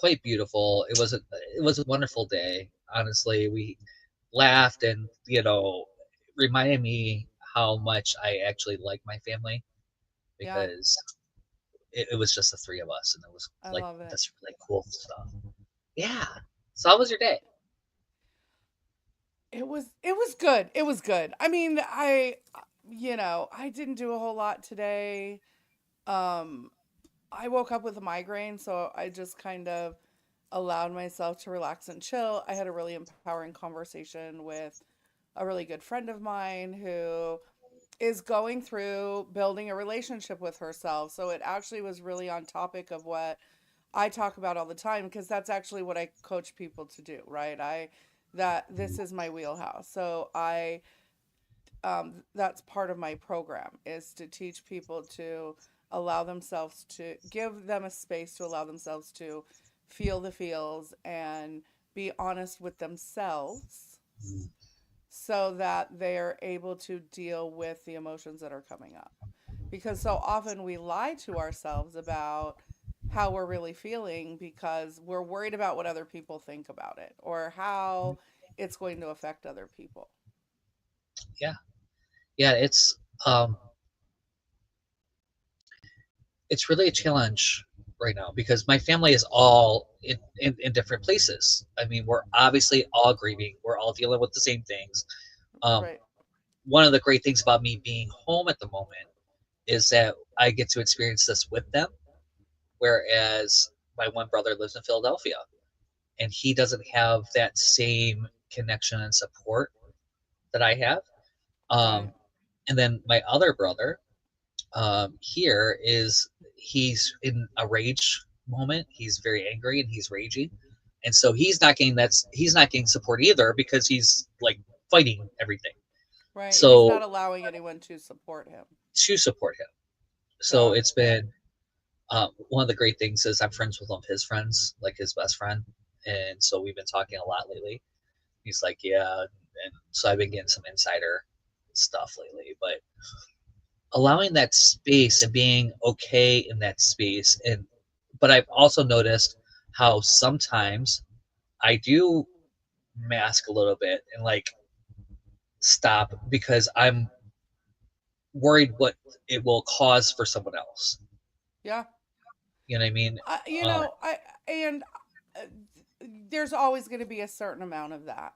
quite beautiful. It was a wonderful day. Honestly, we laughed and reminded me how much I actually like my family Yeah, because it was just the three of us, and it was I like love it. this really cool stuff. Yeah. So how was your day? It was good. It was good. I mean, I didn't do a whole lot today. Um I woke up with a migraine, so I just kind of allowed myself to relax and chill. I had a really empowering conversation with a really good friend of mine who is going through building a relationship with herself. So it actually was really on topic of what I talk about all the time because that's actually what I coach people to do, right? I that this is my wheelhouse. So I that's part of my program is to teach people to allow themselves to give them a space to allow themselves to feel the feels and be honest with themselves so that they're able to deal with the emotions that are coming up. Because so often we lie to ourselves about how we're really feeling because we're worried about what other people think about it or how it's going to affect other people. Yeah. Yeah, um it's really a challenge right now because my family is all in different places. I mean, we're obviously all grieving. We're all dealing with the same things. Um, Right. one of the great things about me being home at the moment is that I get to experience this with them, whereas my one brother lives in Philadelphia and he doesn't have that same connection and support that I have. Um, Right. and then my other brother here is he's in a rage moment. He's very angry and he's raging, and so he's not getting support either because he's like fighting everything. Right. He's not So allowing anyone to support him. to support him, so Yeah. it's been one of the great things is I'm friends with one of his friends, like his best friend, and so we've been talking a lot lately. He's like, yeah, and so I've been getting some insider stuff lately, but allowing that space and being okay in that space but I've also noticed how sometimes I do mask a little bit and like stop because I'm worried what it will cause for someone else. Yeah. You know what I mean? I, you Um, know, I and uh, there's always going to be a certain amount of that,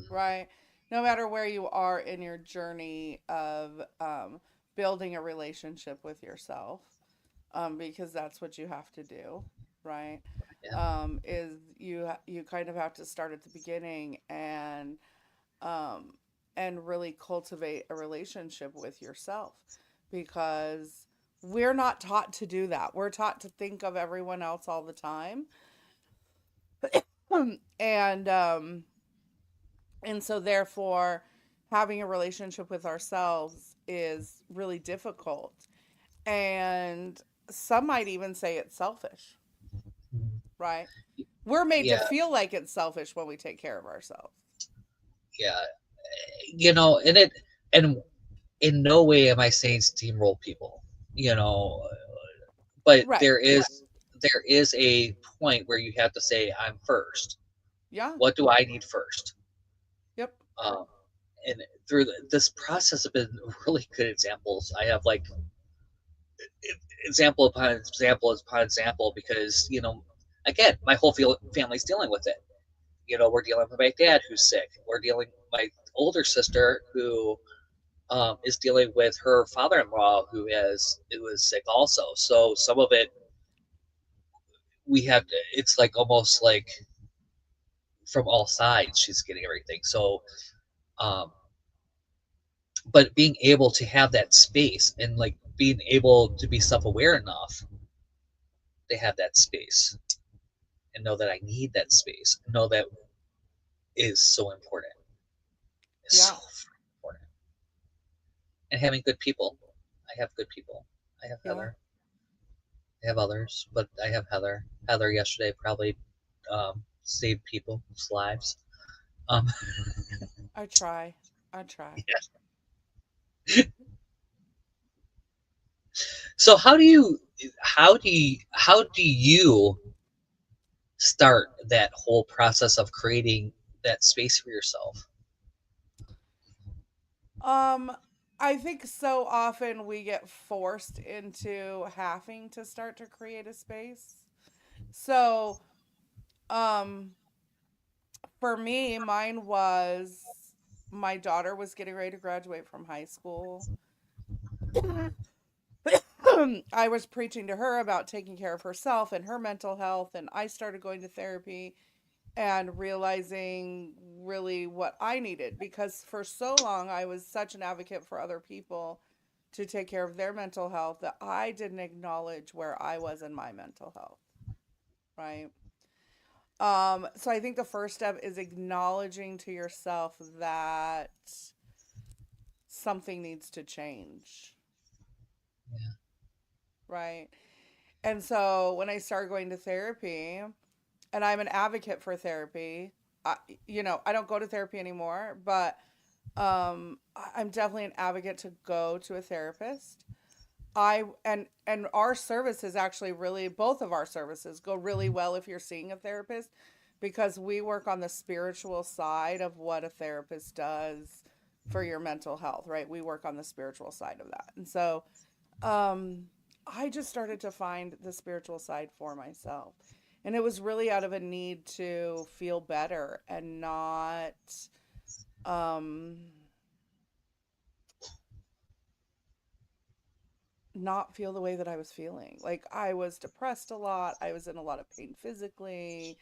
right? No matter where you are in your journey of building a relationship with yourself, because that's what you have to do, right? yeah, Is you kind of have to start at the beginning um, and really cultivate a relationship with yourself because we're not taught to do that. We're taught to think of everyone else all the time. and um and so therefore having a relationship with ourselves is really difficult. And some might even say it's selfish, right? We're made to yeah, feel like it's selfish when we take care of ourselves. yeah. And in no way am I saying steamroll people. You know, but Right. there is a point where you have to say I'm first. Yeah. What do I need first? Yep. Um, and through this process have been really good examples. I have like example upon example upon example because again, my whole family's dealing with it. We're dealing with my dad who's sick. We're dealing with my older sister who is dealing with her father-in-law who is sick also. So some of it we have to. It's like almost like from all sides she's getting everything. So um, but being able to have that space and like being able to be self-aware enough to have that space and know that I need that space, know that is so important. It's so Yeah. important. And having good people. I have good people. I have Yeah. Heather. I have others, but I have Heather. Heather yesterday probably saved people's lives. Um, I try. I try. yeah. So how do you start that whole process of creating that space for yourself? Um, I think so often we get forced into having to start to create a space. So, um, for me, mine was my daughter was getting ready to graduate from high school. I was preaching to her about taking care of herself and her mental health, and I started going to therapy and realizing really what I needed because for so long I was such an advocate for other people to take care of their mental health that I didn't acknowledge where I was in my mental health, right? So I think the first step is acknowledging to yourself that something needs to change, Yeah. right? And so when I started going to therapy, and I'm an advocate for therapy, I, I don't go to therapy anymore, but I'm definitely an advocate to go to a therapist. And our service is actually really, both of our services go really well if you're seeing a therapist because we work on the spiritual side of what a therapist does for your mental health, right? We work on the spiritual side of that. And so um I just started to find the spiritual side for myself. And it was really out of a need to feel better and um not feel the way that I was feeling. Like I was depressed a lot. I was in a lot of pain physically.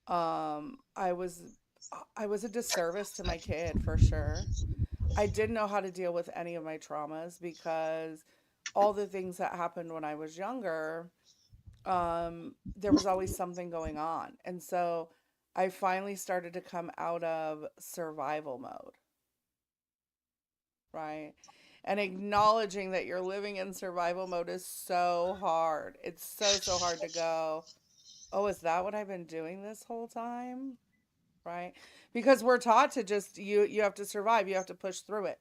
I was a disservice to my kid for sure. I didn't know how to deal with any of my traumas because all the things that happened when I was younger, there was always something going on. And so I finally started to come out of survival mode, right? And acknowledging that you're living in survival mode is so hard. It's so, so hard to go, oh, is that what I've been doing this whole time? Right? Because we're taught to just, you have to survive, you have to push through it.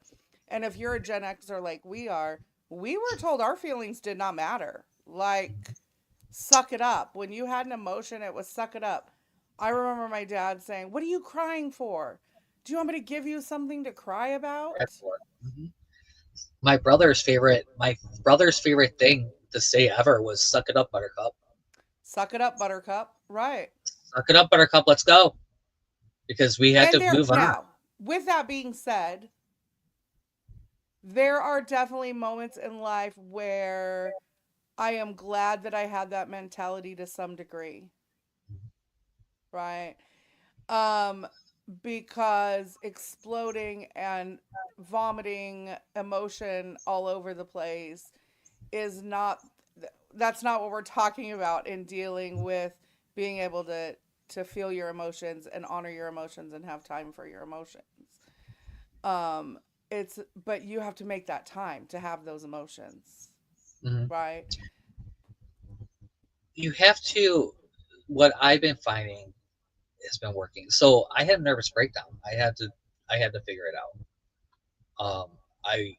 And if you're a Gen Xer like we are, we were told our feelings did not matter. Like, suck it up. When you had an emotion, it was suck it up. I remember my dad saying, what are you crying for? Do you want me to give you something to cry about? Mhm. My brother's favorite thing to say ever was "Suck it up, Buttercup." Suck it up, buttercup. Right. Suck it up, Buttercup. Let's go, because we had And to there, move on. now, with that being said, there are definitely moments in life where I am glad that I had that mentality to some degree, right? Um, because exploding and vomiting emotion all over the place is not, that's not what we're talking about in dealing with being able to feel your emotions and honor your emotions and have time for your emotions. Um, it's, but you have to make that time to have those emotions, Mhm. right? You have to. What I've been finding has been working. So I had a nervous breakdown. I had to figure it out. I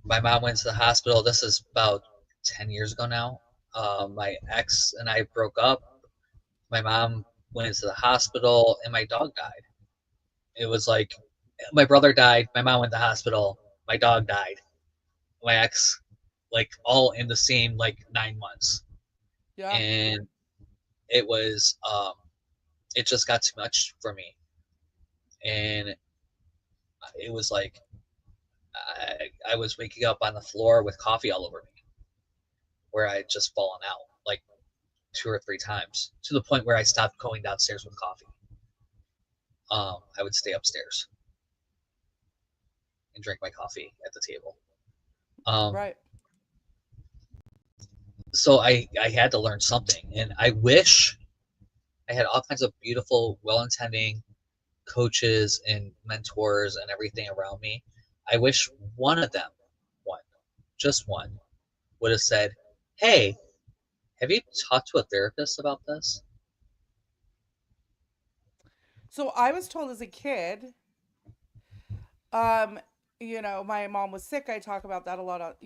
My mom went to the hospital. This is about 10 years ago now. My ex and I broke up. My mom went into the hospital, and my dog died. It was like my brother died, my mom went to the hospital, my dog died, my ex, like all in the same like 9 months, Yeah. and it was it just got too much for me, and it was like I was waking up on the floor with coffee all over me, where I had just fallen out like 2 or 3 times to the point where I stopped going downstairs with coffee. I would stay upstairs and drink my coffee at the table. Um, Right. so I had to learn something, and I wish I had all kinds of beautiful, well-intending coaches and mentors and everything around me. I wish one of them, one, just one, would have said, "Hey, have you talked to a therapist about this?" So I was told as a kid, um, my mom was sick. I talk about that a lot,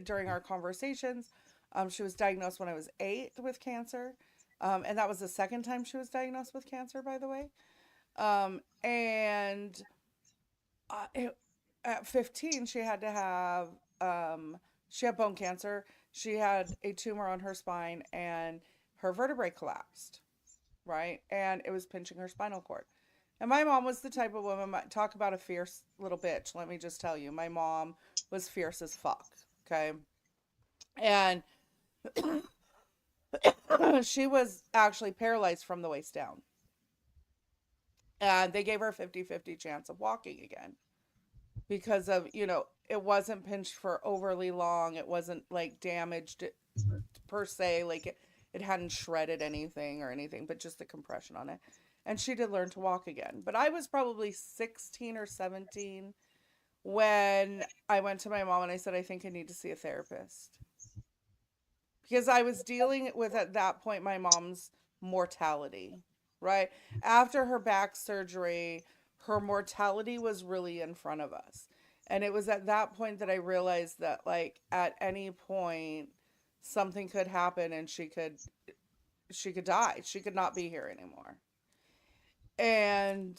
during our conversations. She was diagnosed when I was 8 with cancer. And that was the second time she was diagnosed with cancer, by the way. And it, at 15, she had to have, she had bone cancer. She had a tumor on her spine and her vertebrae collapsed, right? And it was pinching her spinal cord. And my mom was the type of woman, talk about a fierce little bitch. Let me just tell you, my mom was fierce as fuck. Okay. And she was actually paralyzed from the waist down. And they gave her a 50-50 chance of walking again because of, it wasn't pinched for overly long. It wasn't like damaged per se, like it hadn't shredded anything or anything, but just the compression on it. And she did learn to walk again. But I was probably 16 or 17 when I went to my mom and I said, I think I need to see a therapist. Because I was dealing with, at that point, my mom's mortality, right? After her back surgery, her mortality was really in front of us. And it was at that point that I realized that, like, at any point, something could happen and she could die. She could not be here anymore. And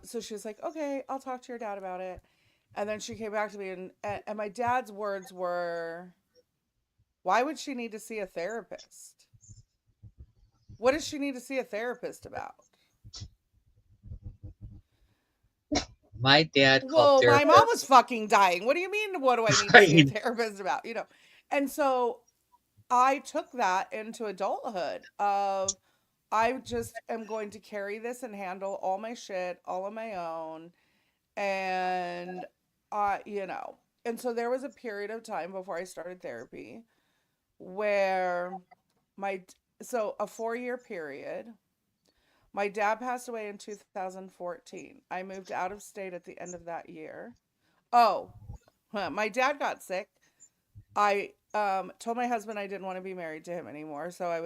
so she was like, okay, I'll talk to your dad about it. And then she came back to me, and my dad's words were, why would she need to see a therapist? What does she need to see a therapist about? My dad called Well, my mom was therapists. fucking dying. What do you mean, what do I need to see a Right. therapist about? And so I took that into adulthood of, I just am going to carry this and handle all my shit all on my own. And and so there was a period of time before I started therapy where my so a 4-year period. My dad passed away in 2014. I moved out of state at the end of that year. Oh, my dad got sick. I told my husband I didn't want to be married to him anymore. So I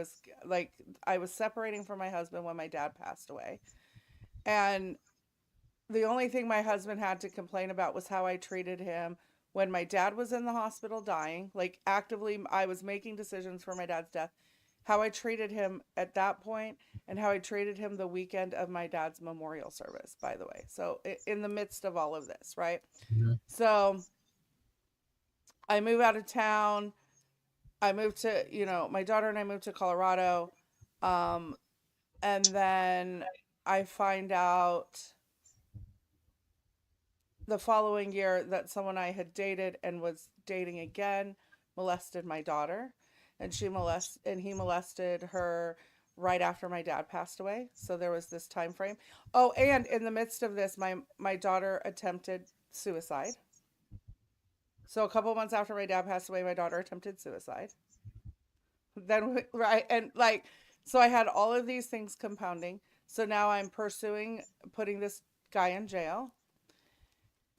was separating from my husband when my dad passed away. And the only thing my husband had to complain about was how I treated him when my dad was in the hospital dying. Like, actively, I was making decisions for my dad's death. How I treated him at that point, and how I treated him the weekend of my dad's memorial service, by the way. So, in the midst of all of this, right? Mhm. So, I move out of town. I moved to, my daughter and I moved to Colorado. Um, and then I find out the following year that someone I had dated and was dating again molested my daughter, and he molested her right after my dad passed away. So there was this time frame. Oh, and in the midst of this, my daughter attempted suicide. So a couple months after my dad passed away, my daughter attempted suicide. Then right, and like, so I had all of these things compounding. So now I'm pursuing putting this guy in jail.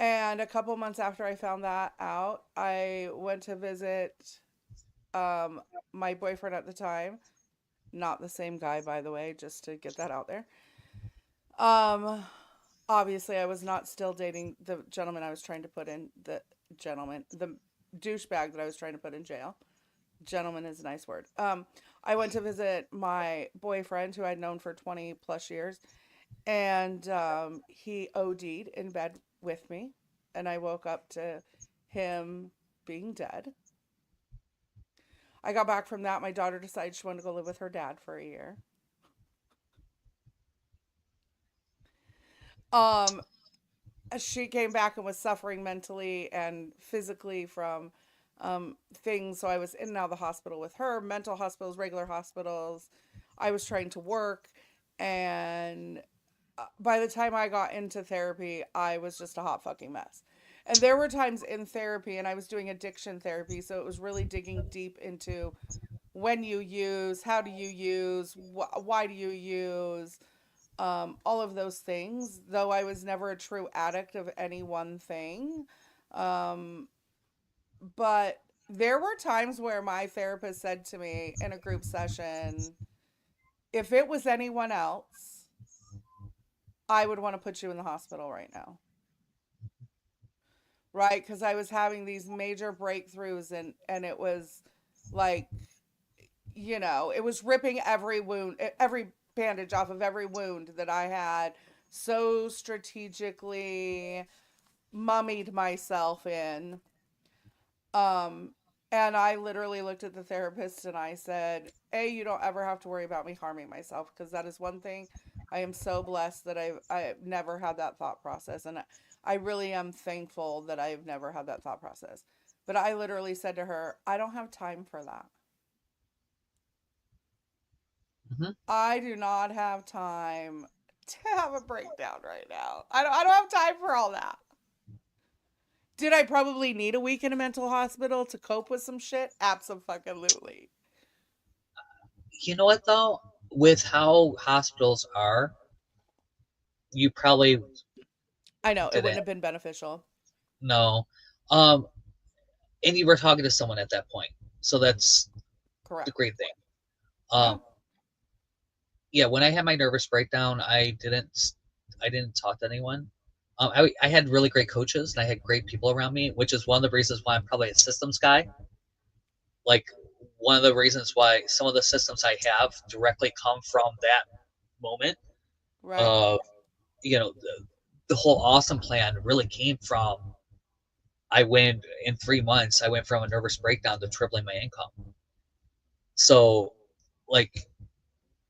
And a couple months after I found that out, I went to visit um, my boyfriend at the time. Not the same guy, by the way, just to get that out there. Um, Obviously, I was not still dating the gentleman I was trying to put in the douchebag that I was trying to put in jail. Gentleman is a nice word. I went to visit my boyfriend who I'd known for 20 plus years, and he OD'd in bed with me, and I woke up to him being dead. I got back from that. My daughter decided she wanted to go live with her dad for a year. Um, she came back and was suffering mentally and physically from things. So I was in and out of the hospital with her, mental hospitals, regular hospitals. I was trying to work, and by the time I got into therapy, I was just a hot fucking mess. And there were times in therapy, and I was doing addiction therapy, so it was really digging deep into when you use, how do you use, why do you use, all of those things. Though I was never a true addict of any one thing, um, but there were times where my therapist said to me in a group session, if it was anyone else, I would want to put you in the hospital right now. Right? Because I was having these major breakthroughs, and it was like, it was ripping every wound, every bandage off of every wound that I had so strategically mummied myself in. Um, and I literally looked at the therapist and I said, A, you don't ever have to worry about me harming myself, because that is one thing I am so blessed that I've never had that thought process. And I really am thankful that I've never had that thought process. But I literally said to her, I don't have time for that. Hmm. I do not have time to have a breakdown right now. I don't have time for all that. Did I probably need a week in a mental hospital to cope with some shit? Absolutely. You know what though? With how hospitals are, you probably I know it wouldn't didn't have been beneficial. know. Um, and you were talking to someone at that point, so that's the Correct. great thing. Yeah. Um, yeah, when I had my nervous breakdown, I didn't talk to anyone. I had really great coaches and I had great people around me, which is one of the reasons why I'm probably a systems guy. Like one of the reasons why some of the systems I have directly come from that moment Right. of, the whole awesome plan really came from I went in 3 months, I went from a nervous breakdown to tripling my income. So like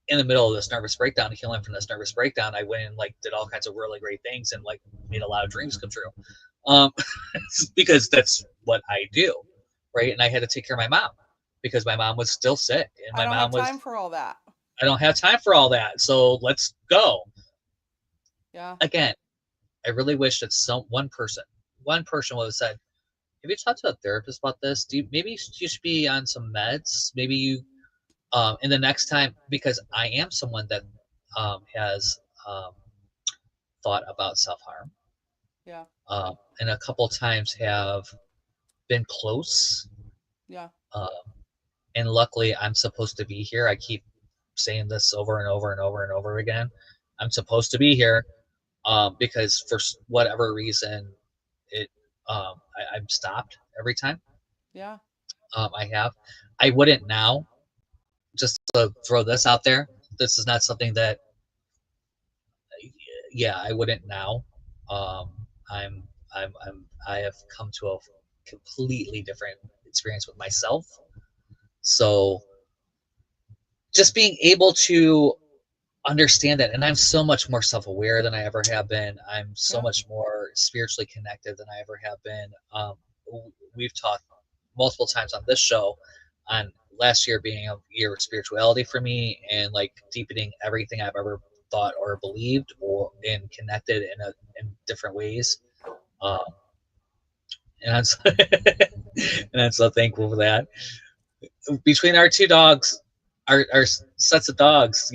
in the middle of this nervous breakdown, healing from this nervous breakdown, I went and like did all kinds of really great things and like made a lot of dreams come true. Um, because that's what I do, right? And I had to take care of my mom because my mom was still sick, and I my don't mom have was. time for all that. I don't have time for all that, so let's go Yeah. again. I really wish that one person would have said, "Have you talked to a therapist about this? Maybe you should be on some meds? Maybe you." And the next time, because I am someone that has um, thought about self harm, Yeah. and a couple times have been close. Yeah. Uh, and luckily, I'm supposed to be here. I keep saying this over and over and over and over again. I'm supposed to be here because for whatever reason, it I'm stopped every time. Yeah. I have. I wouldn't now. Just to throw this out there, this is not something that. Yeah, I wouldn't now. Um, I have come to a completely different experience with myself. So just being able to understand that, and I'm so much more self-aware than I ever have been. I'm so Yeah. much more spiritually connected than I ever have been. We've talked multiple times on this show on last year being a year of spirituality for me and like deepening everything I've ever thought or believed or and connected in different ways. Um, and I'm so, and I'm so thankful for that. Between our two dogs, our sets of dogs,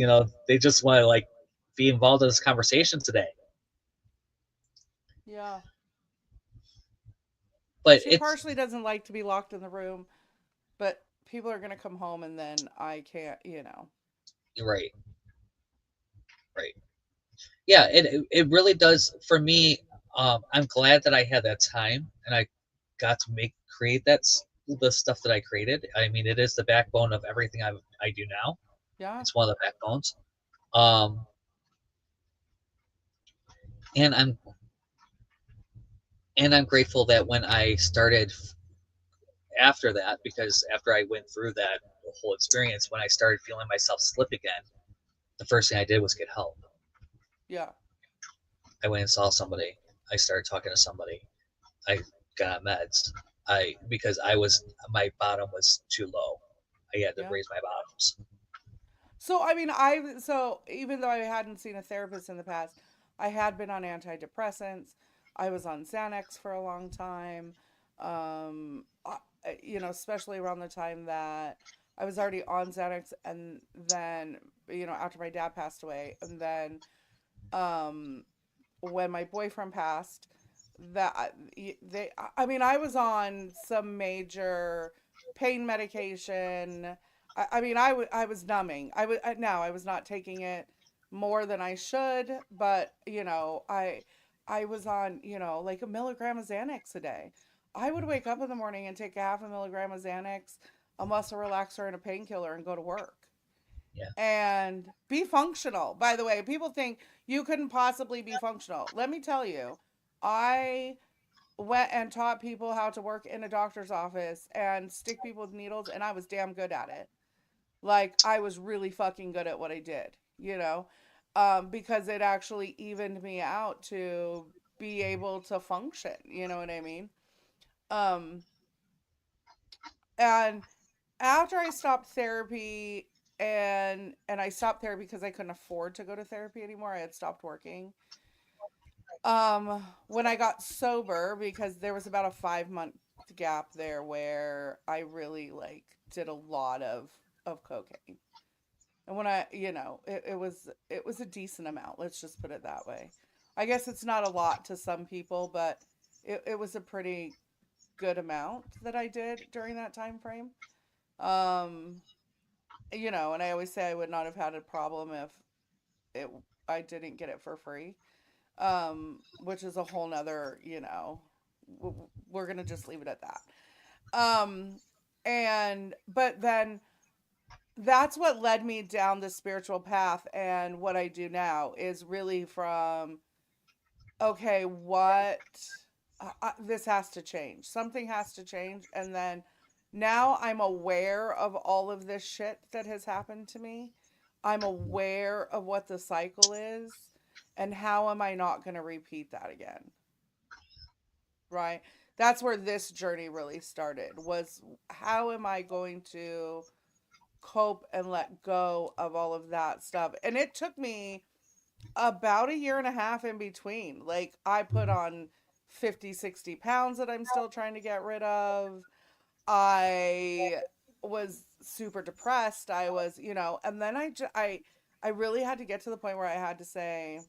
they just want to like be involved in this conversation today. Yeah. But She it's partially doesn't like to be locked in the room, but people are going to come home and then I can't. right, right. Yeah, it really does for me. I'm glad that I had that time and I got to create the stuff that I created. I mean, it is the backbone of everything I do now. Yeah. It's one of the backbones. Um, and I'm grateful that when I started after that, because after I went through that whole experience, when I started feeling myself slip again, the first thing I did was get help. Yeah. I went and saw somebody. I started talking to somebody. I got on meds. Because my bottom was too low. I had to Yeah. raise my bottoms. So I mean, so even though I hadn't seen a therapist in the past, I had been on antidepressants. I was on Xanax for a long time. Especially around the time that I was already on Xanax, and then after my dad passed away, and then um, when my boyfriend passed, that they I mean I was on some major pain medication. I mean I was numbing. I was not taking it more than I should, but I was on, like a milligram of Xanax a day. I would wake up in the morning and take a half a milligram of Xanax. a muscle relaxer and a painkiller and go to work Yeah. and be functional. By the way, people think you couldn't possibly be functional. Let me tell you, I went and taught people how to work in a doctor's office and stick people with needles, and I was damn good at it. Like, I was really fucking good at what I did, because it actually evened me out to be able to function. You know what I mean? Um, and after I stopped therapy, and I stopped therapy because I couldn't afford to go to therapy anymore. I had stopped working. When I got sober, because there was about a 5 month gap there where I really like did a lot of cocaine. And when it was a decent amount, let's just put it that way. I guess it's not a lot to some people, but it was a pretty good amount that I did during that time frame. Um, and I always say I would not have had a problem if it I didn't get it for free. Which is a whole nother, we're gonna just leave it at that. Um, and but then that's what led me down the spiritual path, and what I do now is really from, okay, what this has to change. Something has to change, and then now I'm aware of all of this shit that has happened to me. I'm aware of what the cycle is, and how am I not going to repeat that again? Right? That's where this journey really started. Was how am I going to cope and let go of all of that stuff? And it took me about a year and a half in between. Like, I put on 50, 60 pounds that I'm still trying to get rid of. I was super depressed. I was, and then I really had to get to the point where I had to say,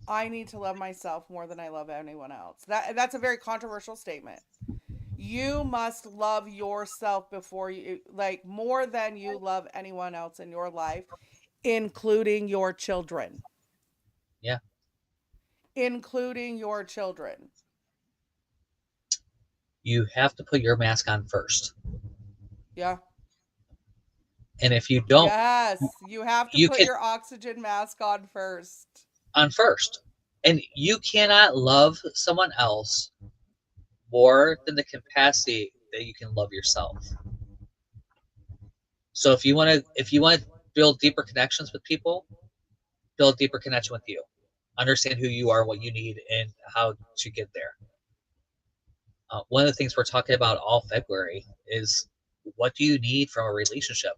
I need to love myself more than I love anyone else. That's a very controversial statement. You must love yourself before you, like, more than you love anyone else in your life, including your children. Yeah. Including your children. You have to put your mask on first. Yeah. And if you don't, Yes, you have to you put can your oxygen mask on first. on first. And you cannot love someone else more than the capacity that you can love yourself. So if you want to build deeper connections with people, build a deeper connection with you. Understand who you are, what you need, and how to get there. One of the things we're talking about all February is, what do you need from a relationship?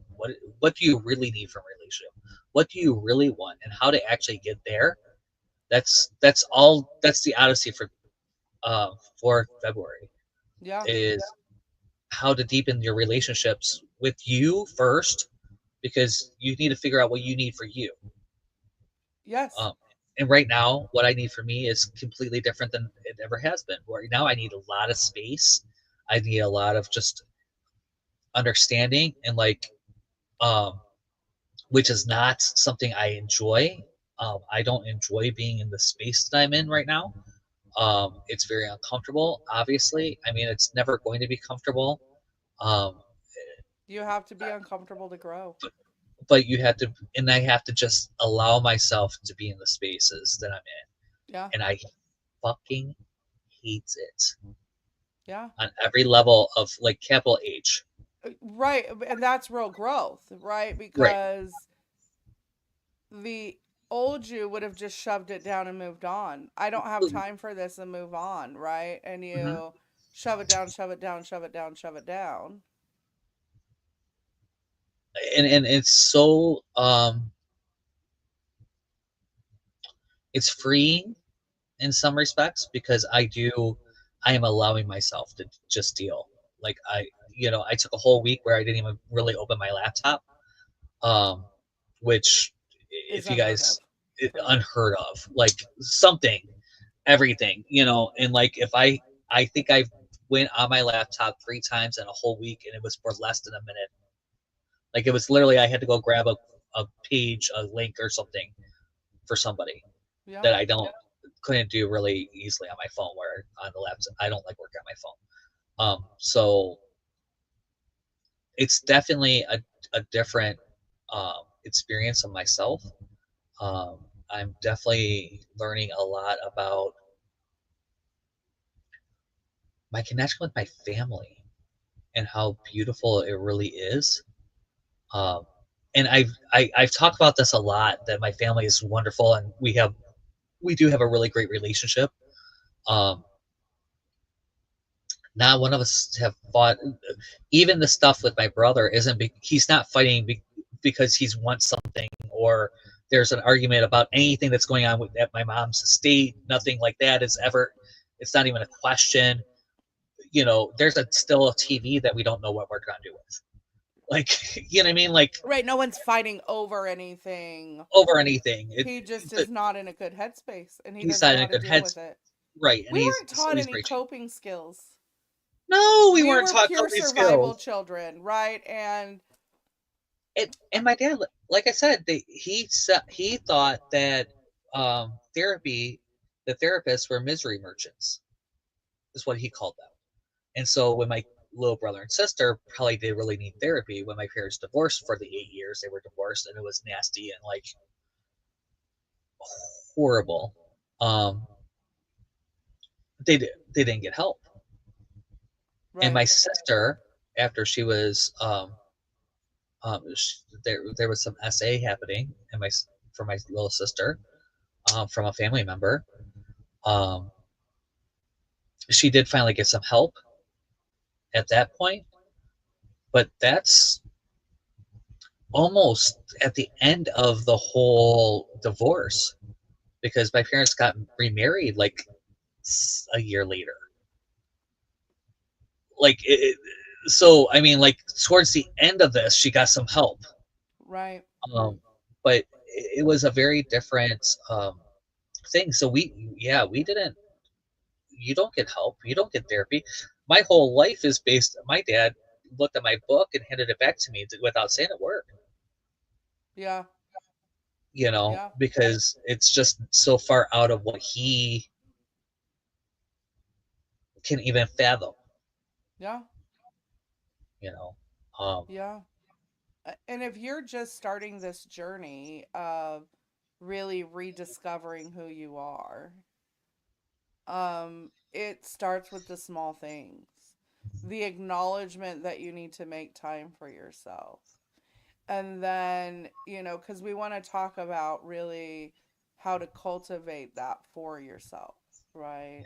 What do you really need from a relationship? What do you really want, and how to actually get there? That's all. That's the odyssey for February, Yeah. is how to deepen your relationships with you first, because you need to figure out what you need for you. Yes. Um, and right now, what I need for me is completely different than it ever has been. Right now, I need a lot of space. I need a lot of just understanding, and um, which is not something I enjoy. I don't enjoy being in the space that I'm in right now. It's very uncomfortable, obviously. I mean, it's never going to be comfortable. Um, You have to be uncomfortable to grow. but, but you have to, and I have to just allow myself to be in the spaces that I'm in. Yeah. And I fucking hate it Yeah. on every level of, like, capital H. Right. And that's real growth, right? Right. Because the old you would have just shoved it down and moved on. I don't have time for this, and move on, right? And Mhm. you shove it down, shove it down, shove it down, shove it down. And it's so it's freeing in some respects, because I am allowing myself to just deal. Like, I took a whole week where I didn't even really open my laptop, um, which, Is if you unheard guys, of for me. unheard of, like, something, everything, and like, if I think I went on my laptop 3 times in a whole week, and it was for less than a minute. Like, it was literally, I had to go grab a page, a link or something for somebody Yeah. that I don't couldn't do really easily on my phone, where on the laptop I don't like working on my phone. So it's definitely a different experience of myself. I'm definitely learning a lot about my connection with my family and how beautiful it really is. Um, and I've talked about this a lot, that my family is wonderful and we do have a really great relationship. Um, Not one of us have fought. Even the stuff with my brother isn't. He's not fighting because he's wants something, or there's an argument about anything that's going on at my mom's estate. Nothing like that is ever. It's not even a question. There's still a TV that we don't know what we're gonna do with. Like, you know what I mean? Like, Right, no one's fighting over anything. over anything. He just is not in a good headspace and he He's doesn't not know in how a to good deal head. with it. Right, and We weren't taught he's any very cheap. coping skills. No, we We weren't were taught pure coping survival skills. children, right? And And my dad, like I said, he thought that therapy, the therapists were misery merchants, is what he called them. And so when my little brother and sister probably did really need therapy, when my parents divorced for the 8 years they were divorced, and it was nasty and like horrible, um, they didn't get help. And my right, sister, after she was there was some SA happening, and for my little sister, from a family member. Um, she did finally get some help at that point, but that's almost at the end of the whole divorce, because my parents got remarried like a year later. Like, so I mean, like towards the end of this, she got some help, right. but it was a very different thing. So we didn't. You don't get help. You don't get therapy. My whole life is based. My dad looked at my book and handed it back to me without saying a word. Yeah, yeah, Because it's just so far out of what he can even fathom. yeah, You know, um, yeah. And if you're just starting this journey of really rediscovering who you are, it starts with the small things. The acknowledgement that you need to make time for yourself. And then, because we want to talk about really how to cultivate that for yourself, right?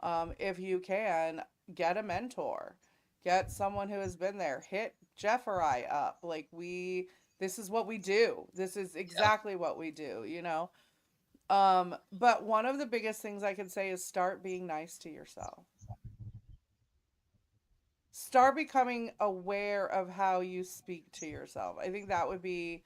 yeah, If you can, get a mentor, get someone who has been there, hit Jeff or I up. Like, this is what we do. This is yeah, exactly what we do. But one of the biggest things I can say is start being nice to yourself. Start becoming aware of how you speak to yourself. I think that would be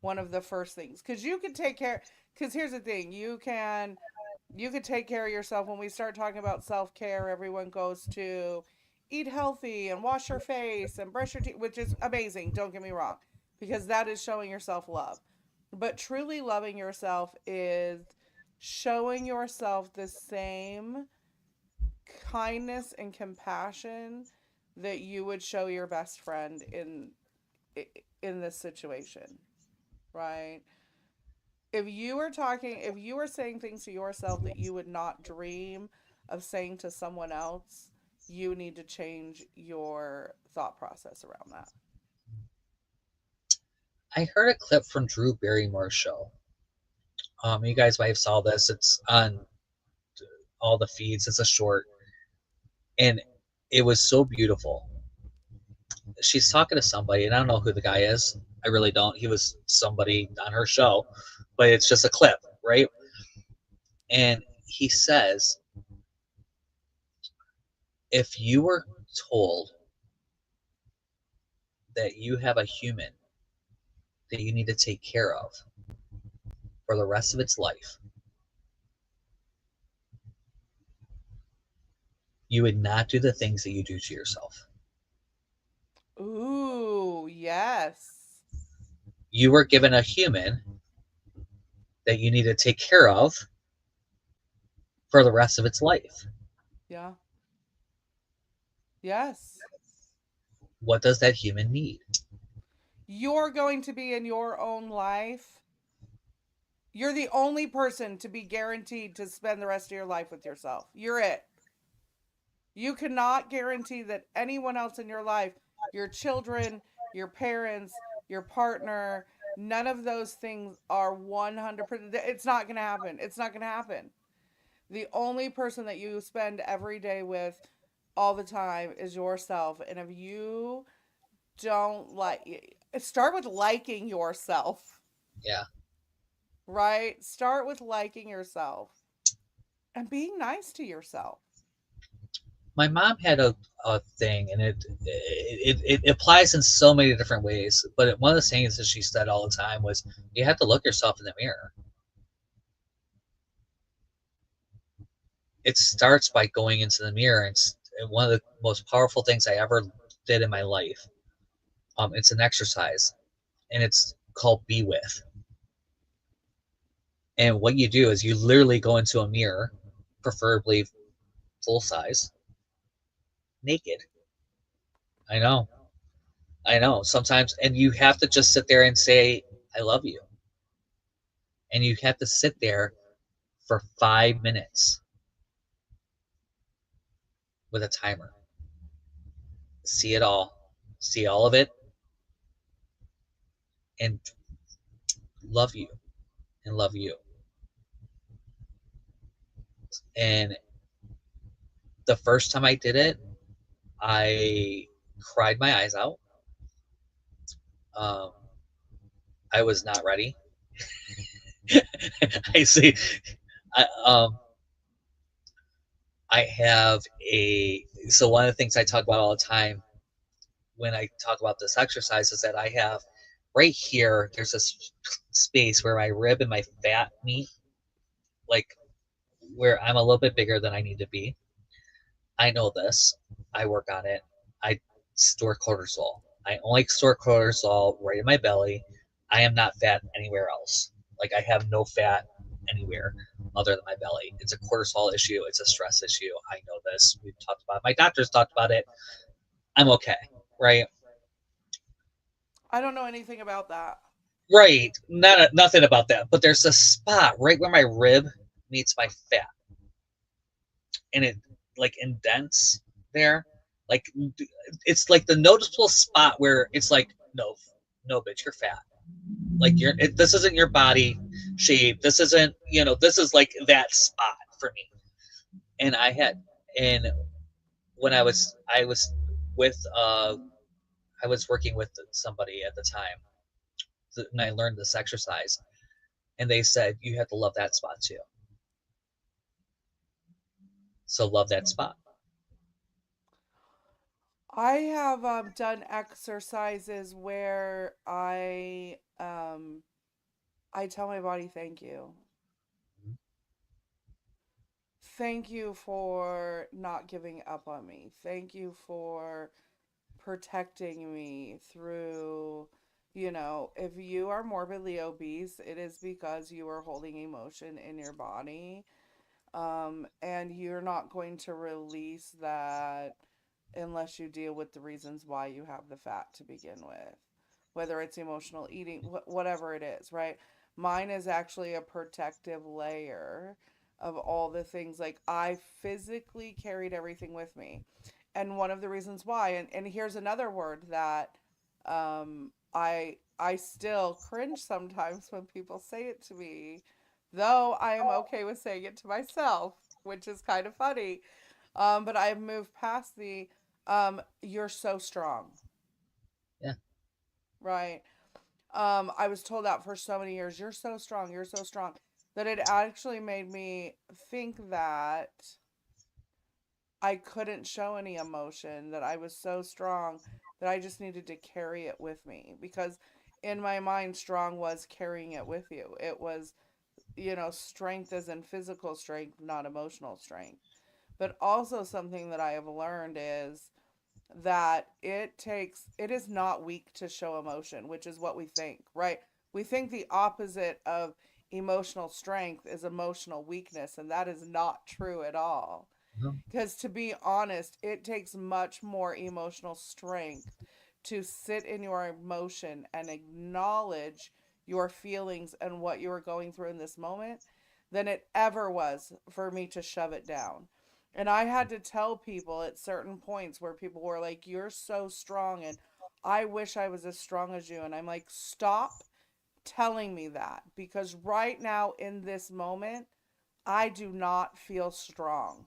one of the first things, because you can take care. Because here's the thing, you could take care of yourself. When we start talking about self-care, everyone goes to eat healthy and wash your face and brush your teeth, which is amazing, don't get me wrong, because that is showing yourself love. But truly loving yourself is showing yourself the same kindness and compassion that you would show your best friend in this situation, right? If you were saying things to yourself that you would not dream of saying to someone else, you need to change your thought process around that. I heard a clip from Drew Barrymore's show. You guys might have saw this. It's on all the feeds. It's a short, and it was so beautiful. She's talking to somebody, and I don't know who the guy is. I really don't. He was somebody on her show, but it's just a clip, right? And he says, if you were told that you have a human that you need to take care of for the rest of its life, you would not do the things that you do to yourself. Ooh, yes. You were given a human that you need to take care of for the rest of its life. Yeah. Yes. What does that human need? You're going to be in your own life. You're the only person to be guaranteed to spend the rest of your life with yourself. You're it. You cannot guarantee that anyone else in your life, your children, your parents, your partner, none of those things are 100%. It's not going to happen. It's not going to happen. The only person that you spend every day with all the time is yourself. And if you don't like, start with liking yourself, Yeah. right? Start with liking yourself and being nice to yourself. My mom had a thing, and it applies in so many different ways. But one of the things that she said all the time was, "You have to look yourself in the mirror." It starts by going into the mirror, and one of the most powerful things I ever did in my life. It's an exercise, and it's called Be With. And what you do is you literally go into a mirror, preferably full size, naked. I know, I know. Sometimes, and you have to just sit there and say, "I love you," and you have to sit there for 5 minutes with a timer. See it all, see all of it, and love you and love you. And the first time I did it, I cried my eyes out. Um, I was not ready. I see. I, um, I have a so one of the things I talk about all the time when I talk about this exercise is that I have right here. There's this space where my rib and my fat meet, like where I'm a little bit bigger than I need to be. I know this. I work on it. I store cortisol. I only store cortisol right in my belly. I am not fat anywhere else. Like I have no fat anywhere other than my belly. It's a cortisol issue. It's a stress issue. I know this. We've talked about it. My doctor's talked about it. I'm okay. Right. I don't know anything about that. Right. Nothing about that. But there's a spot right where my rib meets my fat, and it like indents there. Like it's like the noticeable spot where it's like, no, no, bitch, you're fat. Like this isn't your body shape. This isn't, this is like that spot for me. And and when with, I was working with somebody at the time, and I learned this exercise, and they said you have to love that spot too. So love that spot. I have done exercises where I tell my body thank you. Thank you for not giving up on me. Thank you for protecting me through, if you are morbidly obese, it is because you are holding emotion in your body. And you're not going to release that unless you deal with the reasons why you have the fat to begin with, whether it's emotional eating, whatever it is, right? Mine is actually a protective layer of all the things. Like, I physically carried everything with me. And one of the reasons why, and here's another word that I still cringe sometimes when people say it to me, though I am okay with saying it to myself, which is kind of funny. But I've moved past the you're so strong, Yeah. right? I was told that for so many years, you're so strong, that it actually made me think that I couldn't show any emotion, that I was so strong that I just needed to carry it with me. Because in my mind, strong was carrying it with you. It was, strength as in physical strength, not emotional strength. But also, something that I have learned is that it is not weak to show emotion, which is what we think, right? We think the opposite of emotional strength is emotional weakness, and that is not true at all. No. Because to be honest, it takes much more emotional strength to sit in your emotion and acknowledge your feelings and what you were going through in this moment than it ever was for me to shove it down. And I had to tell people at certain points where people were like, "You're so strong," and "I wish I was as strong as you." And I'm like, "Stop telling me that, because right now in this moment, I do not feel strong.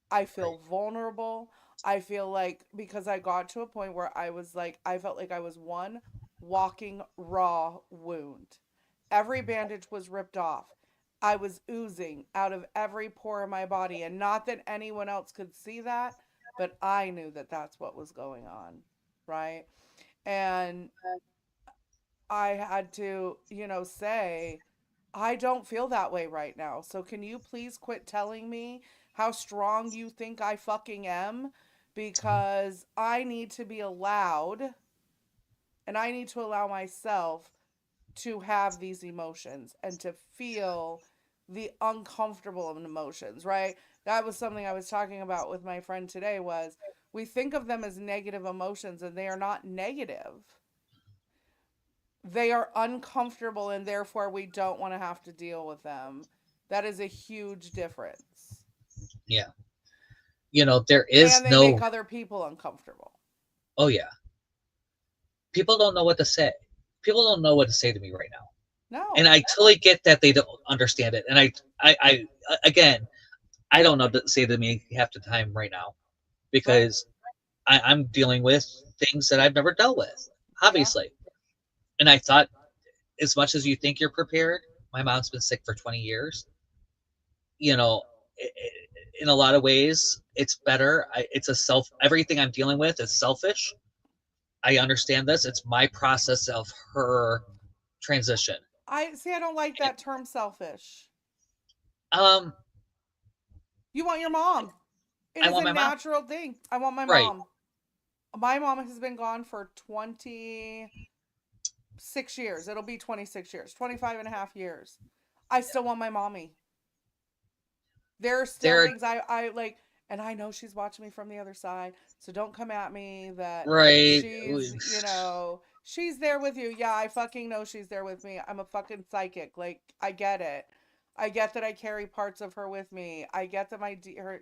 I feel Right. vulnerable. I feel like, because I got to a point where I was like, I felt like I was one walking raw wound. Every bandage was ripped off. I was oozing out of every pore in my body. And not that anyone else could see that, but I knew that that's what was going on. Right. And I had to, say, I don't feel that way right now. So can you please quit telling me how strong you think I fucking am? Because I need to be allowed, and I need to allow myself to have these emotions and to feel the uncomfortable emotions, right? That was something I was talking about with my friend today, was we think of them as negative emotions, and they are not negative. They are uncomfortable, and therefore we don't want to have to deal with them. That is a huge difference. Yeah. There is And they make no. other people uncomfortable. Oh yeah. People don't know what to say. People don't know what to say to me right now, and No. I totally get that they don't understand it. And I again, I don't know what to say to me half the time right now Right. because I'm dealing with things that I've never dealt with, Yeah. obviously. And I thought, as much as you think you're prepared, my mom's been sick for 20 years. You know, in a lot of ways, it's better. It's a self. Everything I'm dealing with is selfish. I understand this. It's my process of her transition. I see. I don't like And, that term, selfish. um, You want your mom. It I is want a my mom. natural thing. I want my Right. mom. My mom has been gone for 26 years. It'll be 26 years, 25 and a half years. I still want my mommy. There are still They're things I like, and I know she's watching me from the other side, so don't come at me that right. she's there with you. Yeah, I fucking know she's there with me. I'm a fucking psychic. Like, I get it. I get that I carry parts of her with me. I get that her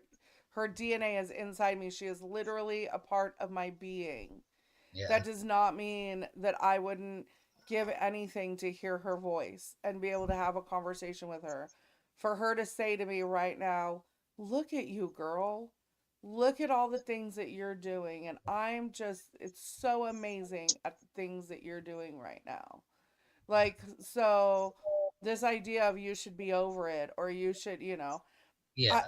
DNA is inside me. She is literally a part of my being. Yeah. That does not mean that I wouldn't give anything to hear her voice and be able to have a conversation with her. For her to say to me right now, "Look at you, girl. Look at all the things that you're doing." And it's so amazing at the things that you're doing right now. Like, so this idea of you should be over it, or you should, Yeah.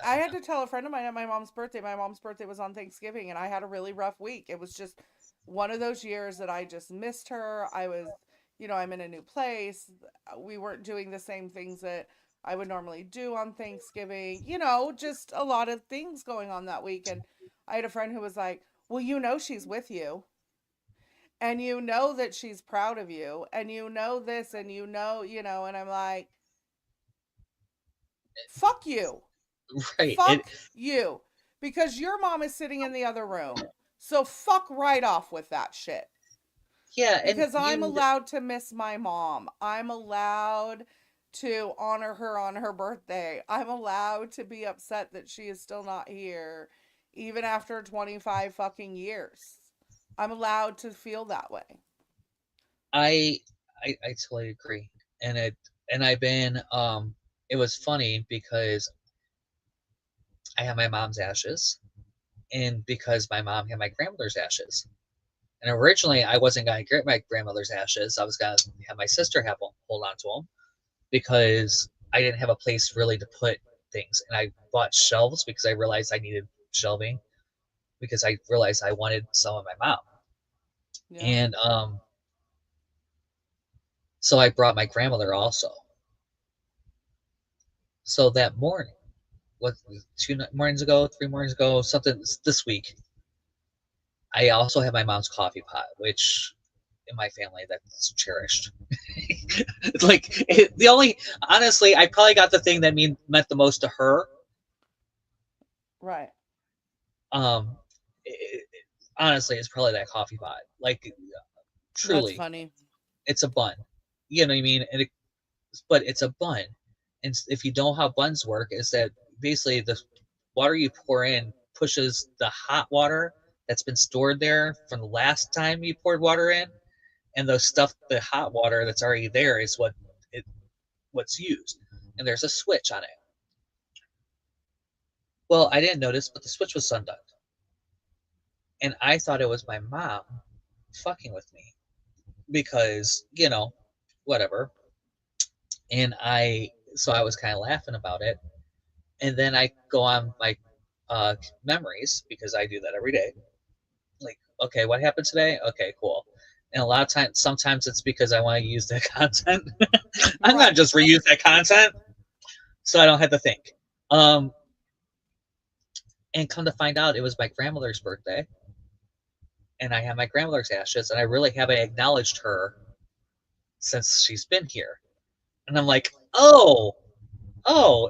I had to tell a friend of mine at my mom's birthday. My mom's birthday was on Thanksgiving, and I had a really rough week. It was just one of those years that I just missed her. I'm in a new place. We weren't doing the same things that I would normally do on Thanksgiving. Just a lot of things going on that week. And I had a friend who was like, "Well, she's with you, and you know that she's proud of you, and you know this, and and I'm like, fuck you. Right. Fuck you. Because your mom is sitting in the other room. So fuck right off with that shit. Yeah. And Because I'm allowed to miss my mom. I'm allowed to honor her on her birthday. I'm allowed to be upset that she is still not here, even after 25 fucking years. I'm allowed to feel that way. I, I totally agree. And I've been, it was funny because I have my mom's ashes and because my mom had my grandmother's ashes. And originally, I wasn't going to get my grandmother's ashes. I was going to have my sister hold on to them because I didn't have a place really to put things. And I bought shelves because I realized I needed shelving because I realized I wanted some of my mom. Yeah. And so I brought my grandmother also. So that morning, what, 2 mornings ago, 3 mornings ago, something this week, I also have my mom's coffee pot, which in my family that's cherished. The only, honestly, I probably got the thing that meant the most to her. Right. Um, honestly, it's probably that coffee pot. Like, That's truly, funny. it's a bun. You know what I mean? But it's a bun. And if you know how buns work, is that basically the water you pour in pushes the hot water that's been stored there from the last time you poured water in, and the hot water that's already there is it what's used. And there's a switch on it. Well, I didn't notice, but the switch was sundunned, and I thought it was my mom fucking with me because whatever. And I was kind of laughing about it, and then I go on my memories because I do that every day. Like, okay, what happened today? Okay, cool. And a lot of times, sometimes it's because I want to use that content. I'm not Right. just reuse that content, so I don't have to think. Um, and come to find out, it was my grandmother's birthday, and I have my grandmother's ashes, and I really haven't acknowledged her since she's been here. And I'm like, oh,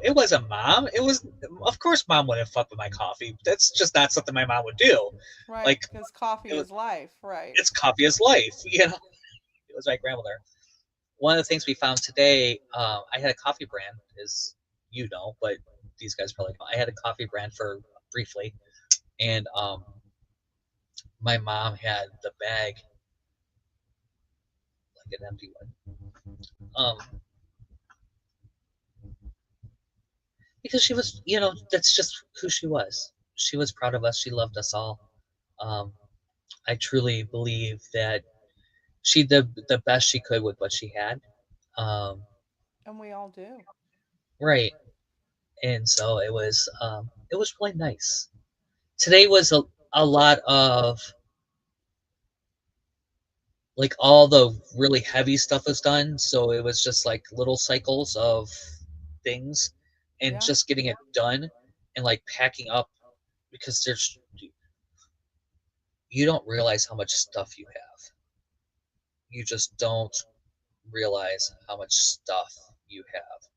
it wasn't mom. It was, of course, mom wouldn't fuck with my coffee. That's just not something my mom would do. Right. Like, Because coffee it was, is life. Right. it's coffee is life. It was my grandmother. One of the things we found today, I had a coffee brand, as you know, but these guys probably don't. I had a coffee brand for briefly, and my mom had the bag, like an empty one, because she was, that's just who she was. She was proud of us. She loved us all. Um, I truly believe that she did the best she could with what she had. Um, And we all do. right, and so it was really nice. Today was a lot of, like, all the really heavy stuff was done, so it was just like little cycles of things and Yeah. just getting it done and like packing up, because there's you don't realize how much stuff you have. You just don't realize how much stuff you have.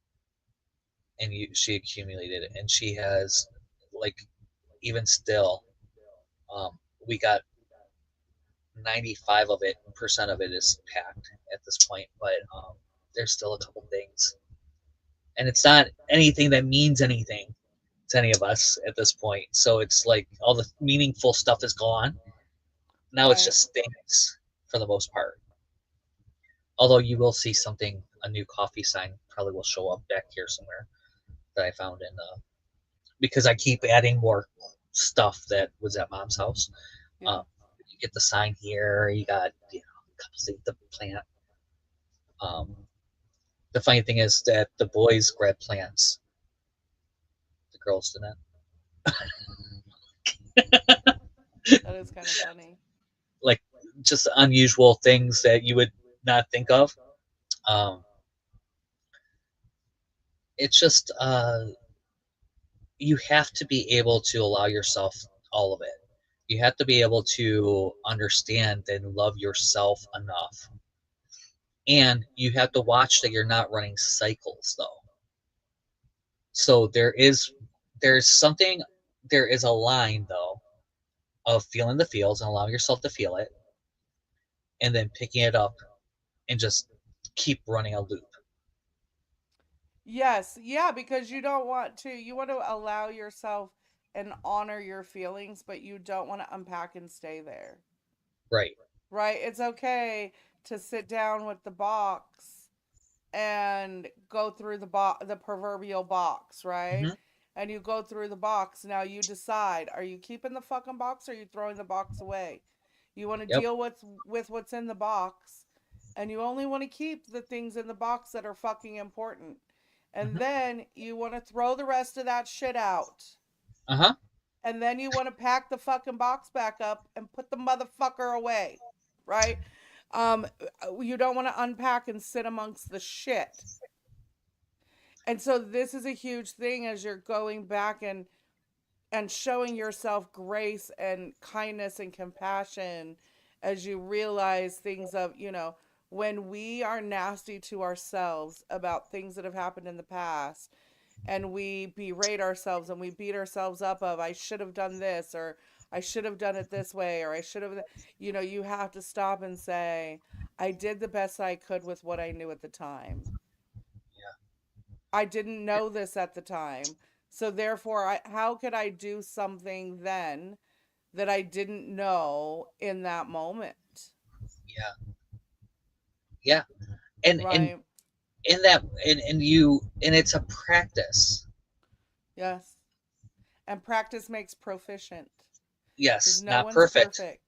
And she accumulated it, and she has, like, even still, um, we got 95 of it percent of it is packed at this point, but there's still a couple things, and it's not anything that means anything to any of us at this point. So it's like all the meaningful stuff is gone. Now it's Right. just things for the most part. Although you will see something, a new coffee sign probably will show up back here somewhere that I found in because I keep adding more stuff that was at mom's house. Yeah. Um, you get the sign here. You got a couple things, the plant. Um, the funny thing is that the boys grab plants, the girls didn't. That is kind of funny. Like, just unusual things that you would not think of. Um, it's just you have to be able to allow yourself all of it. You have to be able to understand and love yourself enough. And you have to watch that you're not running cycles, though. So there's something, there is a line, though, of feeling the feels and allowing yourself to feel it, and then picking it up and just keep running a loop. Yes. Yeah. Because you want to allow yourself and honor your feelings, but you don't want to unpack and stay there. Right. Right. It's okay to sit down with the box and go through the proverbial box, right? Hmm. And you go through the box. Now you decide, are you keeping the fucking box or are you throwing the box away? You want to Yep. deal with what's in the box, and you only want to keep the things in the box that are fucking important. And Hmm. then you want to throw the rest of that shit out. Uh huh. And then you want to pack the fucking box back up and put the motherfucker away, right? Um, you don't want to unpack and sit amongst the shit. And so this is a huge thing as you're going back and showing yourself grace and kindness and compassion as you realize things of, when we are nasty to ourselves about things that have happened in the past, and we berate ourselves and we beat ourselves up of, I should have done this, or I should have done it this way, or I should have, you have to stop and say, I did the best I could with what I knew at the time. I didn't know this at the time. So therefore, how could I do something then that I didn't know in that moment? Yeah. Yeah. And Right. in that, and it's a practice. Yes. And practice makes proficient because Yes, no not one's perfect. perfect.